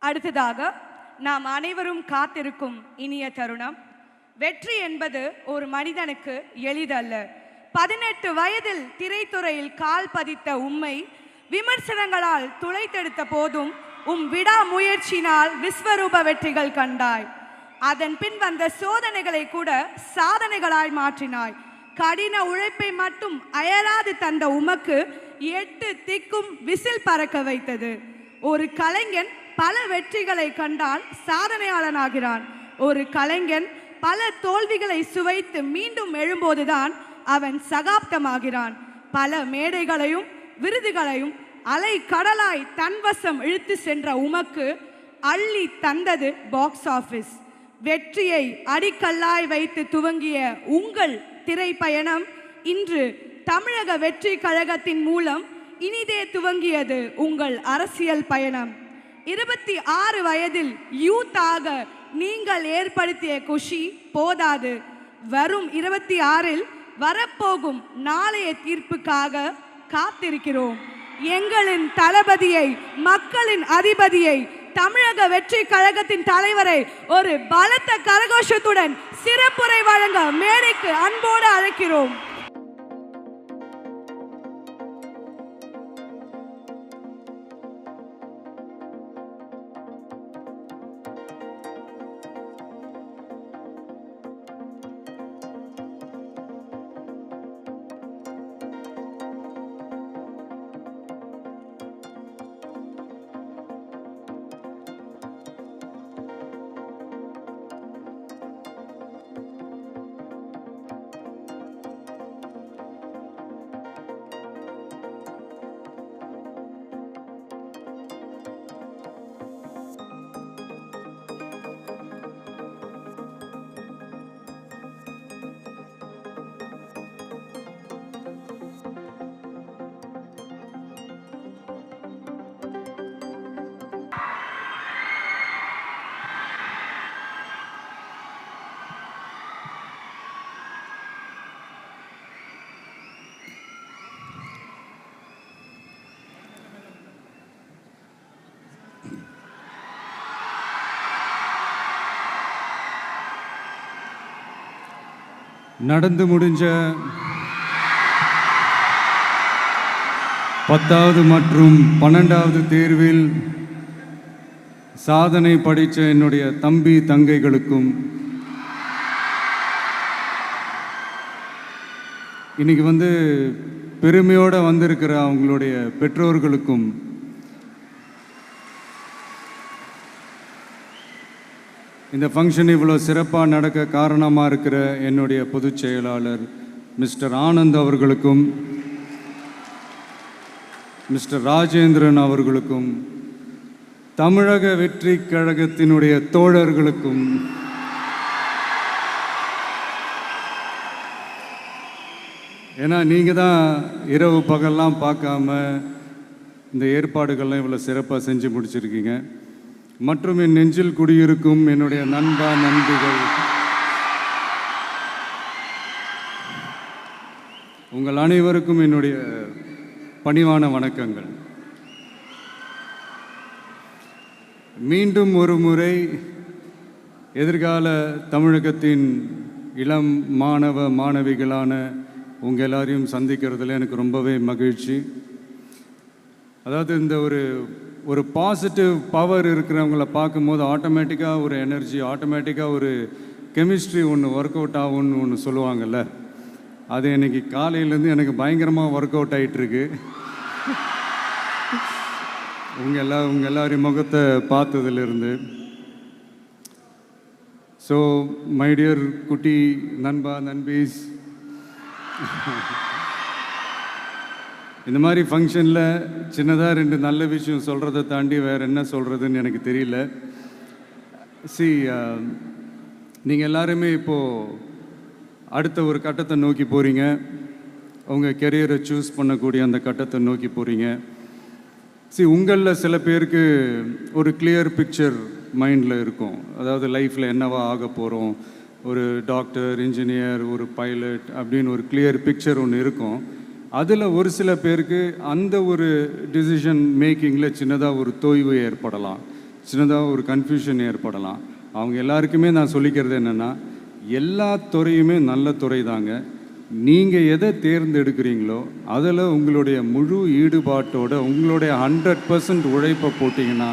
அடுத்ததாக நாம் அனைவரும் காத்திருக்கும் இனிய தருணம். வெற்றி என்பது ஒரு மனிதனுக்கு எளிதல்ல. 18 வயதில் திரைத்துறையில் கால் பதித்த உம்மை விமர்சனங்களால் துளைத்தெடுத்த போதும் விடாமுயற்சியினால் விஸ்வரூப வெற்றிகள் கண்டாய். அதன் பின் வந்த சோதனைகளை கூட சாதனைகளாய் மாற்றினாய். கடின உழைப்பை மட்டும் அயராது தந்த உமக்கு 8 திக்கும் விசில் பறக்க வைத்தது. ஒரு கலைஞன் பல வெற்றிகளை கண்டால் சாதனையாளனாகிறான். ஒரு கலைஞன் பல தோல்விகளை சுவைத்து மீண்டும் எழும்போதுதான் அவன் சகாப்தமாகிறான். பல மேடைகளையும் விருதுகளையும் அலை கடலாய் தன்வசம் இழுத்து சென்ற உமக்கு அள்ளி தந்தது பாக்ஸ் ஆபீஸ். வெற்றியை அடிக்கல்லாய் வைத்து துவங்கிய உங்கள் திரைப்பயணம் இன்று தமிழக வெற்றி கழகத்தின் மூலம் இனிதே துவங்கியது உங்கள் அரசியல் பயணம். 26 வயதில் யூத்தாக நீங்கள் ஏற்படுத்திய குஷி போதாது. வரும் 26இல் வரப்போகும் நாளைய தீர்ப்புக்காக காத்திருக்கிறோம். எங்களின் தளபதியை, மக்களின் அதிபதியை, தமிழக வெற்றி கழகத்தின் தலைவரை ஒரு பலத்த கரகோஷத்துடன் சிறப்புரை வழங்க மேடைக்கு அன்போடு அழைக்கிறோம். நடந்து முடிஞ்ச 10வது மற்றும் 12வது தேர்வில் சாதனை படைத்த என்னுடைய தம்பி தங்கைகளுக்கும், இன்னைக்கு பெருமையோடு வந்திருக்கிற அவங்களுடைய பெற்றோர்களுக்கும், இந்த ஃபங்க்ஷன் இவ்வளோ சிறப்பாக நடக்க காரணமாக இருக்கிற என்னுடைய பொதுச் செயலாளர் மிஸ்டர் ஆனந்த் அவர்களுக்கும், மிஸ்டர் ராஜேந்திரன் அவர்களுக்கும், தமிழக வெற்றி கழகத்தினுடைய தோழர்களுக்கும், ஏன்னா நீங்கள் தான் இரவு பகல்லாம் பார்க்காம இந்த ஏற்பாடுகள்லாம் இவ்வளோ சிறப்பாக செஞ்சு முடிச்சிருக்கீங்க. மற்றும் என் நெஞ்சில் குடியிருக்கும் என்னுடைய நண்பிகள், உங்கள் அனைவருக்கும் என்னுடைய பணிவான வணக்கங்கள். மீண்டும் ஒரு முறை எதிர்கால தமிழகத்தின் இளம் மாணவ மாணவிகளான உங்கள் எல்லாரையும் சந்திக்கிறதுல எனக்கு ரொம்பவே மகிழ்ச்சி. அதாவது இந்த ஒரு பாசிட்டிவ் பவர் இருக்கிறவங்கள பார்க்கும்போது ஆட்டோமேட்டிக்காக ஒரு எனர்ஜி, ஆட்டோமேட்டிக்காக ஒரு கெமிஸ்ட்ரி ஒர்க் அவுட் ஆகும்னு சொல்லுவாங்கள்ல, அது இன்னைக்கு காலையிலேருந்து எனக்கு பயங்கரமாக ஒர்க் அவுட் ஆகிட்டுருக்கு. உங்கள் எல்லாரையும் முகத்தை பார்த்ததுலேருந்து. ஸோ மை டியர் குட்டி நண்பீஸ், இந்த மாதிரி ஃபங்க்ஷனில் சின்னதாக 2 நல்ல விஷயம் சொல்கிறத தாண்டி வேறு என்ன சொல்கிறதுன்னு எனக்கு தெரியல. நீங்கள் எல்லாருமே இப்போது அடுத்த ஒரு கட்டத்தை நோக்கி போகிறீங்க. உங்கள் கெரியரை சூஸ் பண்ணக்கூடிய அந்த கட்டத்தை நோக்கி போகிறீங்க. உங்களில் சில பேருக்கு ஒரு கிளியர் பிக்சர் மைண்டில் இருக்கும். அதாவது லைஃப்பில் என்னவா ஆக போகிறோம், ஒரு டாக்டர், இன்ஜினியர், ஒரு பைலட் அப்படின்னு ஒரு கிளியர் பிக்சர் ஒன்று இருக்கும். அதில் ஒரு சில பேருக்கு அந்த ஒரு டிசிஷன் மேக்கிங்கில் சின்னதாக ஒரு தொய்வு ஏற்படலாம். சின்னதாக ஒரு கன்ஃபியூஷன் ஏற்படலாம். அவங்க எல்லாருக்குமே நான் சொல்லிக்கிறது என்னென்னா, எல்லா துறையுமே நல்ல துறை தாங்க. நீங்கள் எதை தேர்ந்தெடுக்கிறீங்களோ அதில் உங்களுடைய முழு ஈடுபாட்டோட உங்களுடைய 100% உழைப்பை போட்டிங்கன்னா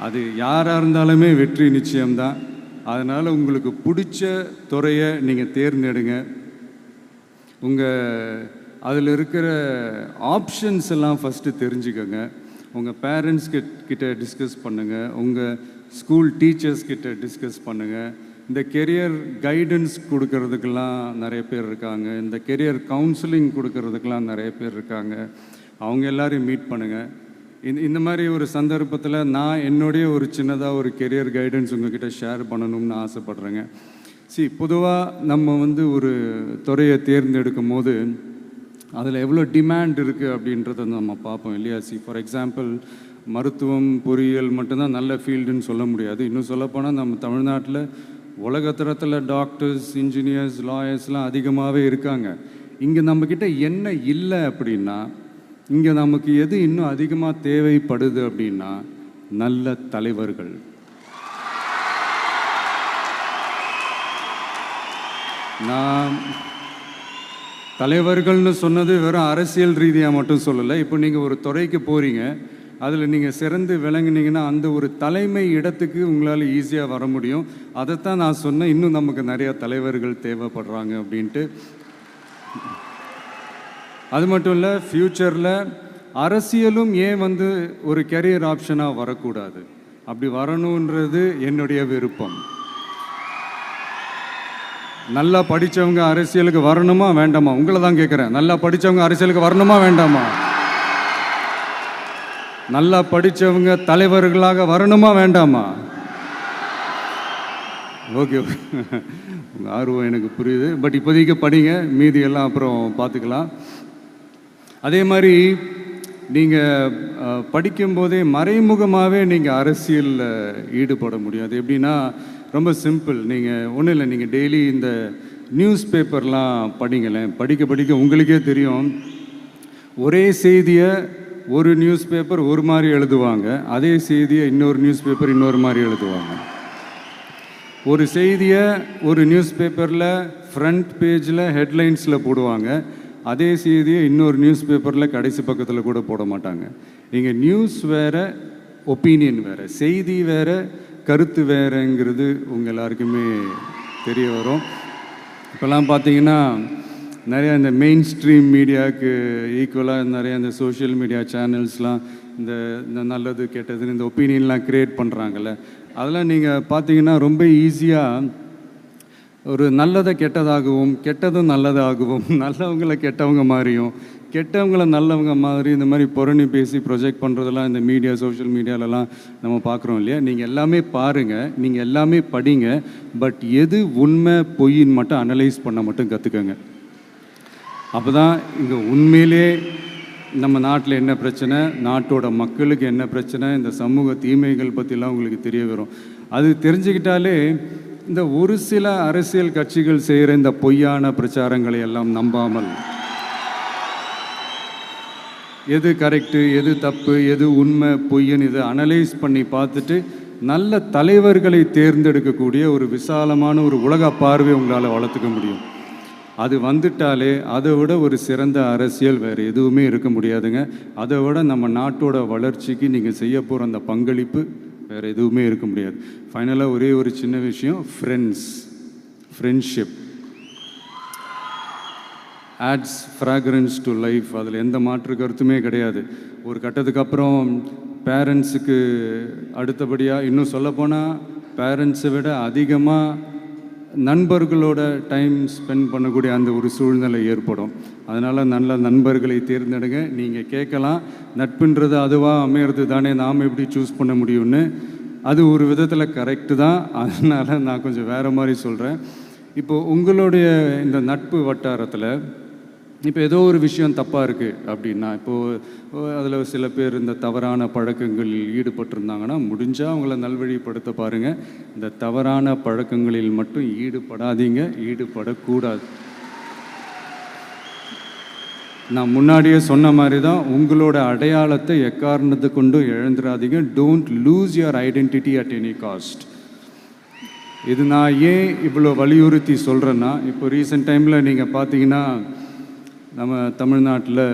அது யாராக இருந்தாலுமே வெற்றி நிச்சயம்தான். அதனால் உங்களுக்கு பிடிச்ச துறையை நீங்கள் தேர்ந்தெடுங்க. அதில் இருக்கிற ஆப்ஷன்ஸ் எல்லாம் ஃபஸ்ட்டு தெரிஞ்சுக்கோங்க. உங்கள் பேரண்ட்ஸ் கிட்ட டிஸ்கஸ் பண்ணுங்கள், உங்கள் ஸ்கூல் டீச்சர்ஸ் கிட்ட டிஸ்கஸ் பண்ணுங்கள். இந்த கெரியர் கைடன்ஸ் கொடுக்கறதுக்கெல்லாம் நிறைய பேர் இருக்காங்க, இந்த கெரியர் கவுன்சிலிங் கொடுக்கறதுக்கெல்லாம் நிறைய பேர் இருக்காங்க. அவங்க எல்லாரையும் மீட் பண்ணுங்கள். இந்த மாதிரி ஒரு சந்தர்ப்பத்தில் நான் என்னுடைய ஒரு சின்னதாக ஒரு கெரியர் கைடன்ஸ் உங்ககிட்ட ஷேர் பண்ணணும்னு ஆசைப்பட்றேங்க. பொதுவாக நம்ம ஒரு துறையை தேர்ந்தெடுக்கும் போது அதில் எவ்வளோ டிமாண்ட் இருக்குது அப்படின்றத நம்ம பார்ப்போம் இல்லையா? ஃபார் எக்ஸாம்பிள், மருத்துவம் பொறியியல் மட்டும்தான் நல்ல ஃபீல்டுன்னு சொல்ல முடியாது. இன்னும் சொல்லப்போனால் நம்ம தமிழ்நாட்டில் உலகத்தரத்தில் டாக்டர்ஸ், இன்ஜினியர்ஸ், லாயர்ஸ்லாம் அதிகமாகவே இருக்காங்க. இங்கே நம்மக்கிட்ட என்ன இல்லை அப்படின்னா, இங்கே நமக்கு எது இன்னும் அதிகமாக தேவைப்படுது அப்படின்னா நல்ல தலைவர்கள். நான் தலைவர்கள்னு சொன்னது வெறும் அரசியல் ரீதியாக மட்டும் சொல்லலை. இப்போ நீங்கள் ஒரு துறைக்கு போகிறீங்க, அதில் நீங்கள் சிறந்து விளங்குனீங்கன்னா அந்த ஒரு தலைமை இடத்துக்கு உங்களால் ஈஸியாக வர முடியும். அதைத்தான் நான் சொன்னேன், இன்னும் நமக்கு நிறையா தலைவர்கள் தேவைப்படுறாங்க அப்படின்ட்டு. அது மட்டும் இல்லை, ஃப்யூச்சரில் அரசியலும் ஏன் ஒரு கெரியர் ஆப்ஷனாக வரக்கூடாது? அப்படி வரணுன்றது என்னுடைய விருப்பம். நல்லா படித்தவங்க அரசியலுக்கு வரணுமா வேண்டாமா? உங்களை தான் கேட்குறேன். நல்லா படித்தவங்க அரசியலுக்கு வரணுமா வேண்டாமா? நல்லா படித்தவங்க தலைவர்களாக வரணுமா வேண்டாமா? ஓகே, உங்கள் ஆர்வம் எனக்கு புரியுது. பட் இப்போதைக்கு படிங்க, மீதி எல்லாம் அப்புறம் பார்த்துக்கலாம். அதே மாதிரி நீங்கள் படிக்கும்போதே மறைமுகமாகவே நீங்கள் அரசியலில் ஈடுபட முடியும். அது எப்படின்னா, ரொம்ப சிம்பிள். நீங்கள் ஒன்றும் இல்லை, நீங்கள் டெய்லி இந்த நியூஸ் பேப்பர்லாம் படிங்களேன். படிக்க உங்களுக்கே தெரியும், ஒரே செய்தியை ஒரு நியூஸ் பேப்பர் ஒரு மாதிரி எழுதுவாங்க, அதே செய்தியை இன்னொரு நியூஸ் பேப்பர் இன்னொரு மாதிரி எழுதுவாங்க. ஒரு செய்தியை ஒரு நியூஸ் பேப்பரில் ஃப்ரண்ட் பேஜில் ஹெட்லைன்ஸில் போடுவாங்க, அதே செய்தியை இன்னொரு நியூஸ் பேப்பரில் கடைசி பக்கத்தில் கூட போட மாட்டாங்க. இங்கே நியூஸ் வேறு, ஒப்பீனியன் வேறு, செய்தி வேறு, கருத்து வேறுங்கிறது உங்கள் எல்லாருக்குமே தெரிய வரும். இப்போல்லாம் பார்த்தீங்கன்னா நிறையா இந்த மெயின் ஸ்ட்ரீம் மீடியாவுக்கு ஈக்குவலாக நிறைய இந்த சோஷியல் மீடியா சேனல்ஸ்லாம் இந்த நல்லது கெட்டதுன்னு இந்த ஒப்பீனியன்லாம் க்ரியேட் பண்ணுறாங்கல்ல. அதெல்லாம் நீங்கள் பார்த்தீங்கன்னா ரொம்ப ஈஸியாக ஒரு நல்லதை கெட்டதாகவும் கெட்டதும் நல்லதாகவும் நல்லவங்களை கெட்டவங்க மாதிரியும் கெட்டவங்களை நல்லவங்க மாதிரி இந்த மாதிரி புரணி பேசி ப்ரொஜெக்ட் பண்ணுறதெல்லாம் இந்த மீடியா, சோஷியல் மீடியாலலாம் நம்ம பார்க்குறோம் இல்லையா? நீங்கள் எல்லாமே பாருங்கள், நீங்கள் எல்லாமே படிங்க, பட் எது உண்மை பொய்ன்னு மட்டும் அனலைஸ் பண்ண மட்டும் கற்றுக்கங்க. அப்போ தான் இங்கே உண்மையிலே நம்ம நாட்டில் என்ன பிரச்சனை, நாட்டோட மக்களுக்கு என்ன பிரச்சனை, இந்த சமூக தீமைகள் பற்றிலாம் உங்களுக்கு தெரிய வரும். அது தெரிஞ்சுக்கிட்டாலே இந்த ஒரு சில அரசியல் கட்சிகள் செய்கிற இந்த பொய்யான பிரச்சாரங்களை எல்லாம் நம்பாமல் எது கரெக்டு, எது தப்பு, எது உண்மை பொய்ன்னு இதை அனலைஸ் பண்ணி பார்த்துட்டு நல்ல தலைவர்களை தேர்ந்தெடுக்கக்கூடிய ஒரு விசாலமான ஒரு உலக பார்வை உங்களால் வளர்த்துக்க முடியும். அது வந்துட்டாலே அதை விட ஒரு சிறந்த அரசியல் வேறு எதுவுமே இருக்க முடியாதுங்க. அதை விட நம்ம நாட்டோட வளர்ச்சிக்கு நீங்கள் செய்ய போகிற அந்த பங்களிப்பு வேறு எதுவுமே இருக்க முடியாது. ஃபைனலாக ஒரே ஒரு சின்ன விஷயம், friendship ads fragrance to life. அதில் எந்த மாற்று கருத்துமே கிடையாது. ஒரு கட்டத்துக்கு அப்புறம் பேரண்ட்ஸுக்கு அடுத்தபடியாக, இன்னும் சொல்லப்போனால் பேரண்ட்ஸை விட அதிகமாக நண்பர்களோட டைம் ஸ்பெண்ட் பண்ணக்கூடிய அந்த ஒரு சூழ்நிலை ஏற்படும். அதனால் நல்ல நண்பர்களை தேர்ந்தெடுங்க. நீங்கள் கேட்கலாம், நட்புன்றது அதுவாக அமையிறது தானே, நாம் எப்படி சூஸ் பண்ண முடியும்னு. அது ஒரு விதத்தில் கரெக்டு தான். அதனால் நான் கொஞ்சம் வேறு மாதிரி சொல்கிறேன். இப்போது உங்களுடைய இந்த நட்பு வட்டாரத்தில் இப்போ ஏதோ ஒரு விஷயம் தப்பாக இருக்குது அப்படின்னா, இப்போது அதில் சில பேர் இந்த தவறான பழக்கங்களில் ஈடுபட்டிருந்தாங்கன்னா முடிஞ்சால் அவங்கள நல்வழிப்படுத்த பாருங்கள். இந்த தவறான பழக்கங்களில் மட்டும் ஈடுபடாதீங்க, ஈடுபடக்கூடாது. நான் முன்னாடியே சொன்ன மாதிரி தான், உங்களோட அடையாளத்தை எக்காரணத்தை கொண்டு இழந்துடாதீங்க. Don't lose your identity at any cost. இது நான் ஏன் இவ்வளோ வலியுறுத்தி சொல்கிறேன்னா, இப்போ ரீசெண்ட் டைமில் நீங்கள் பார்த்தீங்கன்னா நம்ம தமிழ்நாட்டில்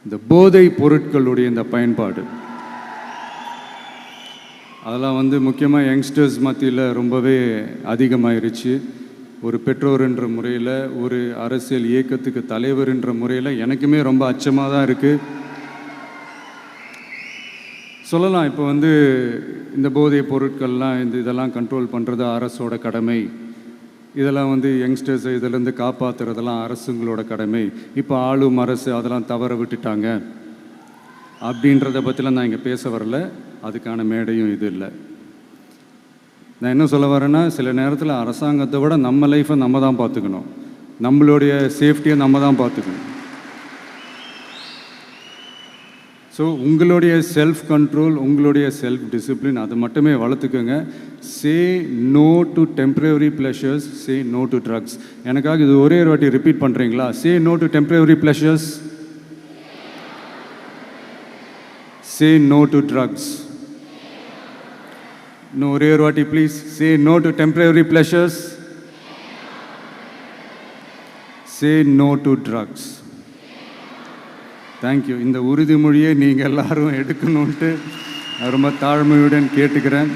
இந்த போதை பொருட்களுடைய இந்த பயன்பாடு அதெல்லாம் வந்து முக்கியமாக யங்ஸ்டர்ஸ் மத்தியில் ரொம்பவே அதிகமாயிருச்சு. ஒரு பெற்றோர்ன்ற முறையில், ஒரு அரசியல் இயக்கத்துக்கு தலைவர்ன்ற முறையில் எனக்குமே ரொம்ப அச்சமாக தான் இருக்குது. சொல்லலாம் இப்போ வந்து இந்த போதை பொருட்கள்லாம் இதெல்லாம் கண்ட்ரோல் பண்ணுறது அரசோட கடமை, இதெல்லாம் வந்து யங்ஸ்டர்ஸை இதிலேருந்து காப்பாற்றுறதெல்லாம் அரசுங்களோட கடமை. இப்போ ஆளும் அரசு அதெல்லாம் தவற விட்டுட்டாங்க அப்படின்றத பற்றிலாம் நான் இங்கே பேச வரல. அதுக்கான மேடையும் இது இல்லை. நான் என்ன சொல்ல வரேன்னா, சில நேரத்தில் அரசாங்கத்தை விட நம்ம லைஃப்பை நம்ம தான் பார்த்துக்கணும், நம்மளுடைய சேஃப்டியை நம்ம தான் பார்த்துக்கணும். ஸோ உங்களுடைய செல்ஃப் கண்ட்ரோல், உங்களுடைய செல்ஃப் டிசிப்ளின் அதை மட்டுமே வளர்த்துக்கோங்க. Say no to temporary pleasures, say no to drugs. எனக்காக இது ஒரே ஒரு வாட்டி ரிப்பீட் பண்ணுறீங்களா? Say no to temporary pleasures, say no to drugs. இன்னும் ஒரே ஒரு வாட்டி please. Say no to temporary pleasures, say no to drugs. Thank you. இந்த உறுதிமொழியை நீங்கள் எல்லாரும் எடுக்கணுன்ட்டு ரொம்ப தாழ்மையுடன் கேட்டுக்கிறேன்.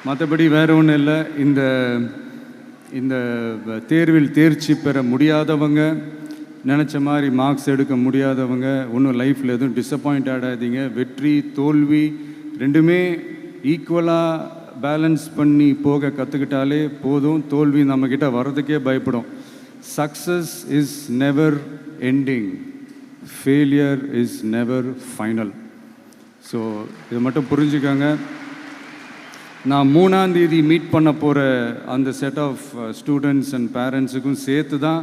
மற்றபடி வேறு ஒன்றும் இல்லை. இந்த தேர்வில் தேர்ச்சி பெற முடியாதவங்க, நினச்ச மாதிரி மார்க்ஸ் எடுக்க முடியாதவங்க ஒன்றும் லைஃப்பில் எதுவும் டிசப்பாயிண்ட் ஆகாதீங்க. வெற்றி தோல்வி ரெண்டுமே ஈக்குவலாக பேலன்ஸ் பண்ணி போக கற்றுக்கிட்டாலே போதும். தோல்வி நம்மக்கிட்ட வர்றதுக்கே பயப்படும். Success is never ending, failure is never final. So இதை மட்டும் புரிஞ்சுக்கோங்க. நான் 3ஆம் தேதி மீட் பண்ண போகிற அந்த செட் ஆஃப் ஸ்டூடெண்ட்ஸ் அண்ட் பேரண்ட்ஸுக்கும் சேர்த்து தான்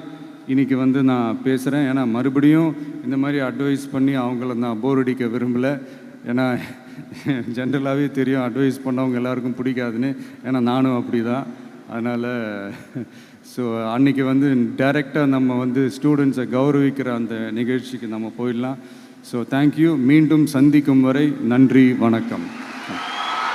இன்றைக்கி வந்து நான் பேசுகிறேன். ஏன்னா மறுபடியும் இந்த மாதிரி அட்வைஸ் பண்ணி அவங்கள நான் போர் அடிக்க விரும்பலை. ஏன்னா ஜென்ரலாகவே தெரியும் அட்வைஸ் பண்ணவங்க எல்லாருக்கும் பிடிக்காதுன்னு. ஏன்னா நானும் அப்படி தான். அதனால் ஸோ அன்றைக்கி வந்து டைரெக்டாக நம்ம வந்து ஸ்டூடெண்ட்ஸை கௌரவிக்கிற அந்த நிகழ்ச்சிக்கு நம்ம போயிடலாம். So thank you. மீண்டும் சந்திக்கும் வரை நன்றி, வணக்கம்.